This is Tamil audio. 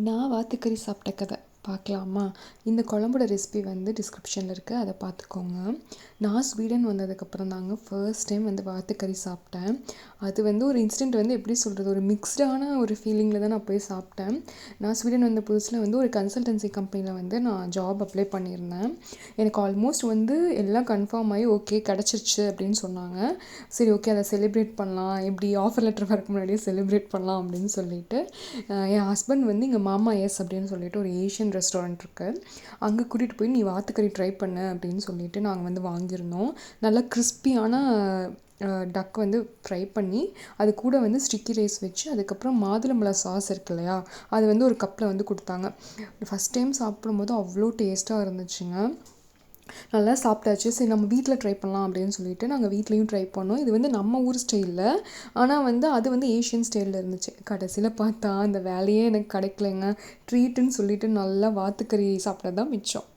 நான் வாத்துக்கறி சாப்பிட்ட கதை பார்க்கலாமா? இந்த குழம்போட ரெசிபி வந்து டிஸ்கிரிப்ஷனில் இருக்குது, அதை பார்த்துக்கோங்க. நான் ஸ்வீடன் வந்ததுக்கப்புறம் தாங்க ஃபர்ஸ்ட் டைம் வந்து வாத்துக்கறி சாப்பிட்டேன். அது வந்து ஒரு இன்ஸ்டன்ட் வந்து எப்படி சொல்கிறது, ஒரு மிக்ஸ்டான ஒரு ஃபீலிங்கில் தான் நான் போய் சாப்பிட்டேன். நான் ஸ்வீடன் வந்த புதுசில் வந்து ஒரு கன்சல்டன்சி கம்பெனியில் வந்து நான் ஜாப் அப்ளை பண்ணியிருந்தேன். எனக்கு ஆல்மோஸ்ட் வந்து எல்லாம் கன்ஃபார்ம் ஆகி ஓகே கிடச்சிருச்சு அப்படின்னு சொன்னாங்க. சரி ஓகே, அதை செலிப்ரேட் பண்ணலாம், எப்படி ஆஃபர் லெட்டர் வரக்கு முன்னாடியே செலிப்ரேட் பண்ணலாம் அப்படின்னு சொல்லிட்டு என் ஹஸ்பண்ட் வந்து இங்கே மாமா எஸ் அப்படின்னு சொல்லிட்டு ஒரு ஏஷியன் ரெஸ்டாரண்ட் இருக்குது, அங்கே கூட்டிகிட்டு போய் நீ வாத்துக்கறி ட்ரை பண்ணு அப்படின்னு சொல்லிட்டு நாங்கள் வந்து வாங்கியிருந்தோம். நல்லா கிறிஸ்பியான டக் வந்து ஃப்ரை பண்ணி அது கூட வந்து ஸ்டிக்கி ரைஸ் வச்சு அதுக்கப்புறம் மாதுளம்பழம் சாஸ் இருக்கு இல்லையா, அது வந்து ஒரு கப்பில் வந்து கொடுத்தாங்க. ஃபஸ்ட் டைம் சாப்பிடும்போது அவ்வளோ டேஸ்ட்டாக இருந்துச்சுங்க. நல்லா சாப்பிட்டாச்சு. சரி நம்ம வீட்டில் ட்ரை பண்ணலாம் அப்படின்னு சொல்லிட்டு நாங்கள் வீட்லேயும் ட்ரை பண்ணோம். இது வந்து நம்ம ஊர் ஸ்டைலில், ஆனால் வந்து அது வந்து ஏஷியன் ஸ்டைலில் இருந்துச்சு. கடைசியில் பார்த்தா அந்த வேலையே எனக்கு கிடைக்கலைங்க. ட்ரீட்டுன்னு சொல்லிட்டு நல்லா வாத்துக்கறி சாப்பிட்டது தான் மிச்சம்.